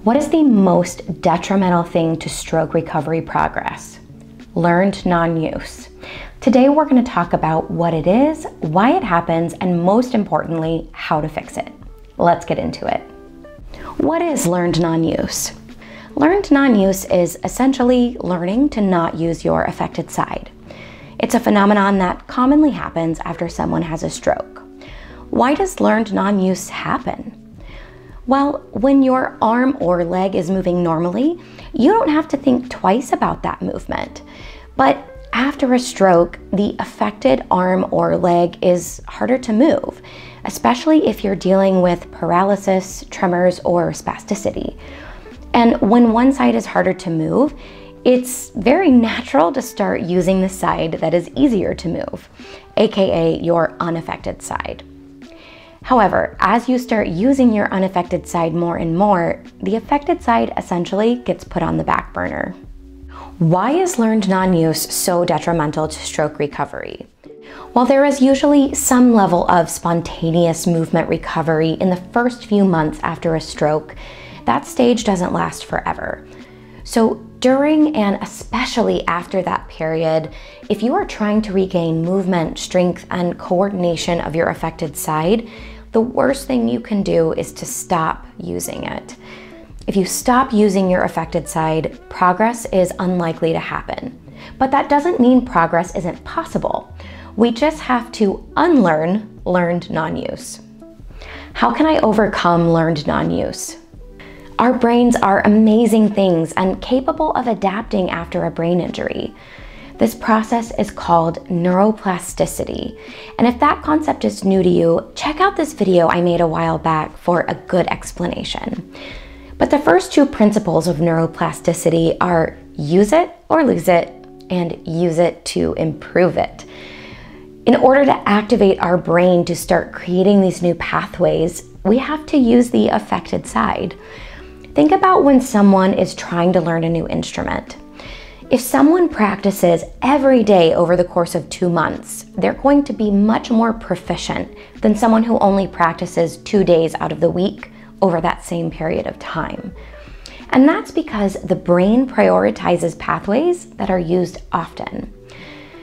What is the most detrimental thing to stroke recovery progress? Learned non-use. Today we're going to talk about what it is, why it happens, and most importantly, how to fix it. Let's get into it. What is learned non-use? Learned non-use is essentially learning to not use your affected side. It's a phenomenon that commonly happens after someone has a stroke. Why does learned non-use happen? Well, when your arm or leg is moving normally, you don't have to think twice about that movement. But after a stroke, the affected arm or leg is harder to move, especially if you're dealing with paralysis, tremors, or spasticity. And when one side is harder to move, it's very natural to start using the side that is easier to move, aka your unaffected side. However, as you start using your unaffected side more and more, the affected side essentially gets put on the back burner. Why is learned non-use so detrimental to stroke recovery? While there is usually some level of spontaneous movement recovery in the first few months after a stroke, that stage doesn't last forever. So during and especially after that period, if you are trying to regain movement, strength, and coordination of your affected side, the worst thing you can do is to stop using it. If you stop using your affected side, progress is unlikely to happen. But that doesn't mean progress isn't possible. We just have to unlearn learned non-use. How can I overcome learned non-use? Our brains are amazing things and capable of adapting after a brain injury. This process is called neuroplasticity. And if that concept is new to you, check out this video I made a while back for a good explanation. But the first two principles of neuroplasticity are use it or lose it, and use it to improve it. In order to activate our brain to start creating these new pathways, we have to use the affected side. Think about when someone is trying to learn a new instrument. If someone practices every day over the course of 2 months, they're going to be much more proficient than someone who only practices 2 days out of the week over that same period of time. And that's because the brain prioritizes pathways that are used often.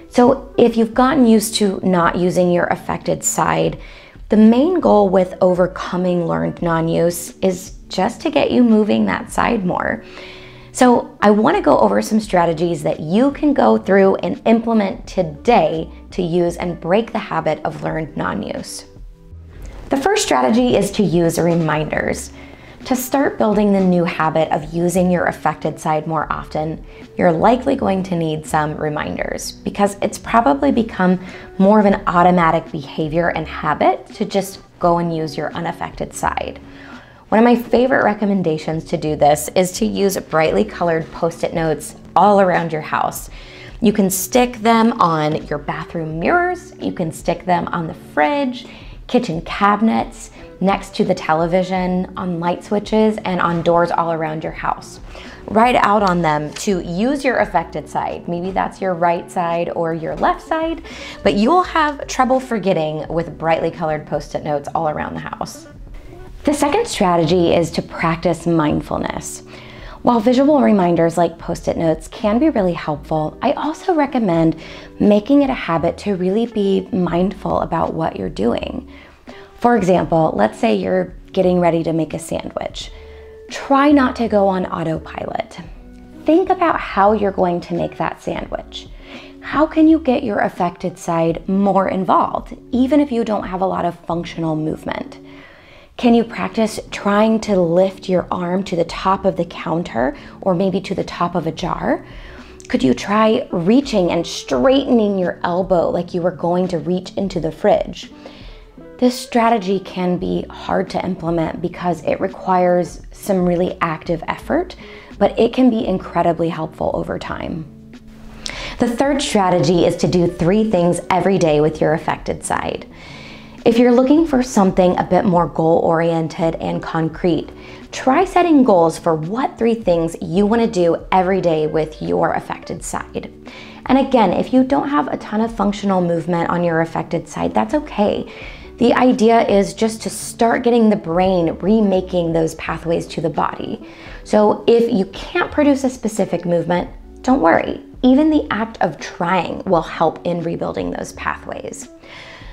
So if you've gotten used to not using your affected side, the main goal with overcoming learned non-use is just to get you moving that side more. So I want to go over some strategies that you can go through and implement today to use and break the habit of learned non-use. The first strategy is to use reminders. To start building the new habit of using your affected side more often, you're likely going to need some reminders because it's probably become more of an automatic behavior and habit to just go and use your unaffected side. One of my favorite recommendations to do this is to use brightly colored Post-it notes all around your house. You can stick them on your bathroom mirrors, you can stick them on the fridge, kitchen cabinets, next to the television, on light switches, and on doors all around your house. Write out on them to use your affected side. Maybe that's your right side or your left side, but you'll have trouble forgetting with brightly colored Post-it notes all around the house. The second strategy is to practice mindfulness. While visual reminders like Post-it notes can be really helpful, I also recommend making it a habit to really be mindful about what you're doing. For example, let's say you're getting ready to make a sandwich. Try not to go on autopilot. Think about how you're going to make that sandwich. How can you get your affected side more involved, even if you don't have a lot of functional movement? Can you practice trying to lift your arm to the top of the counter or maybe to the top of a jar? Could you try reaching and straightening your elbow like you were going to reach into the fridge? This strategy can be hard to implement because it requires some really active effort, but it can be incredibly helpful over time. The third strategy is to do 3 things every day with your affected side. If you're looking for something a bit more goal-oriented and concrete, try setting goals for what 3 things you want to do every day with your affected side. And again, if you don't have a ton of functional movement on your affected side, that's okay. The idea is just to start getting the brain remaking those pathways to the body. So if you can't produce a specific movement, don't worry. Even the act of trying will help in rebuilding those pathways.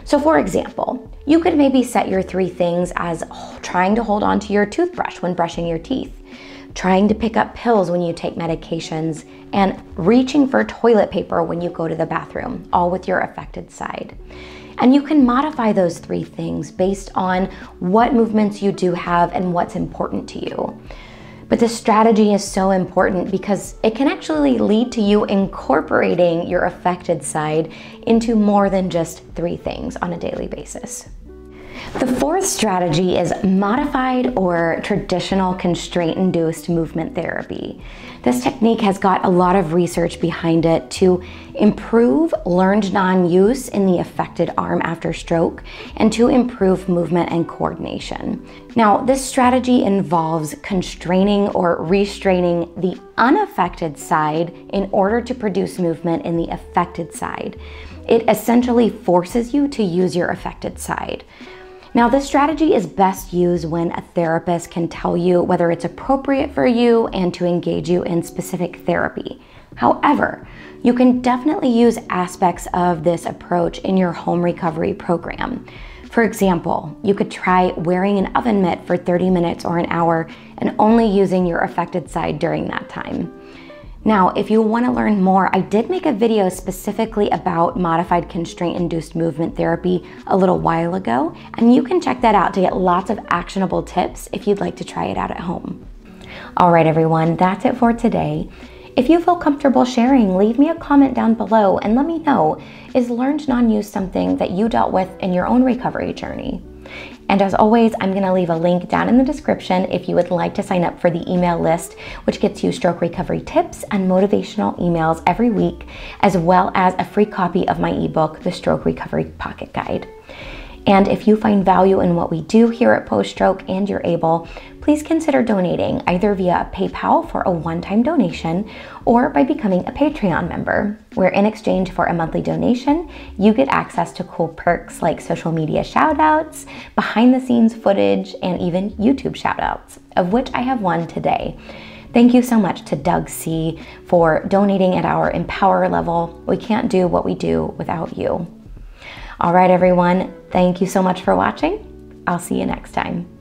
So for example, you could maybe set your 3 things as trying to hold on to your toothbrush when brushing your teeth, trying to pick up pills when you take medications, and reaching for toilet paper when you go to the bathroom, all with your affected side. And you can modify those 3 things based on what movements you do have and what's important to you. But the strategy is so important because it can actually lead to you incorporating your affected side into more than just 3 things on a daily basis. The 4th strategy is modified or traditional constraint-induced movement therapy. This technique has got a lot of research behind it to improve learned non-use in the affected arm after stroke and to improve movement and coordination. Now, this strategy involves constraining or restraining the unaffected side in order to produce movement in the affected side. It essentially forces you to use your affected side. Now, this strategy is best used when a therapist can tell you whether it's appropriate for you and to engage you in specific therapy. However, you can definitely use aspects of this approach in your home recovery program. For example, you could try wearing an oven mitt for 30 minutes or an hour and only using your affected side during that time. Now, if you want to learn more, I did make a video specifically about modified constraint-induced movement therapy a little while ago, and you can check that out to get lots of actionable tips if you'd like to try it out at home. All right, everyone, that's it for today. If you feel comfortable sharing, leave me a comment down below and let me know, is learned non-use something that you dealt with in your own recovery journey? And as always, I'm gonna leave a link down in the description if you would like to sign up for the email list, which gets you stroke recovery tips and motivational emails every week, as well as a free copy of my ebook, The Stroke Recovery Pocket Guide. And if you find value in what we do here at Post Stroke and you're able, please consider donating either via PayPal for a one-time donation or by becoming a Patreon member, where in exchange for a monthly donation, you get access to cool perks like social media shoutouts, behind the scenes footage, and even YouTube shoutouts, of which I have one today. Thank you so much to Doug C. for donating at our Empower level. We can't do what we do without you. All right, everyone, thank you so much for watching. I'll see you next time.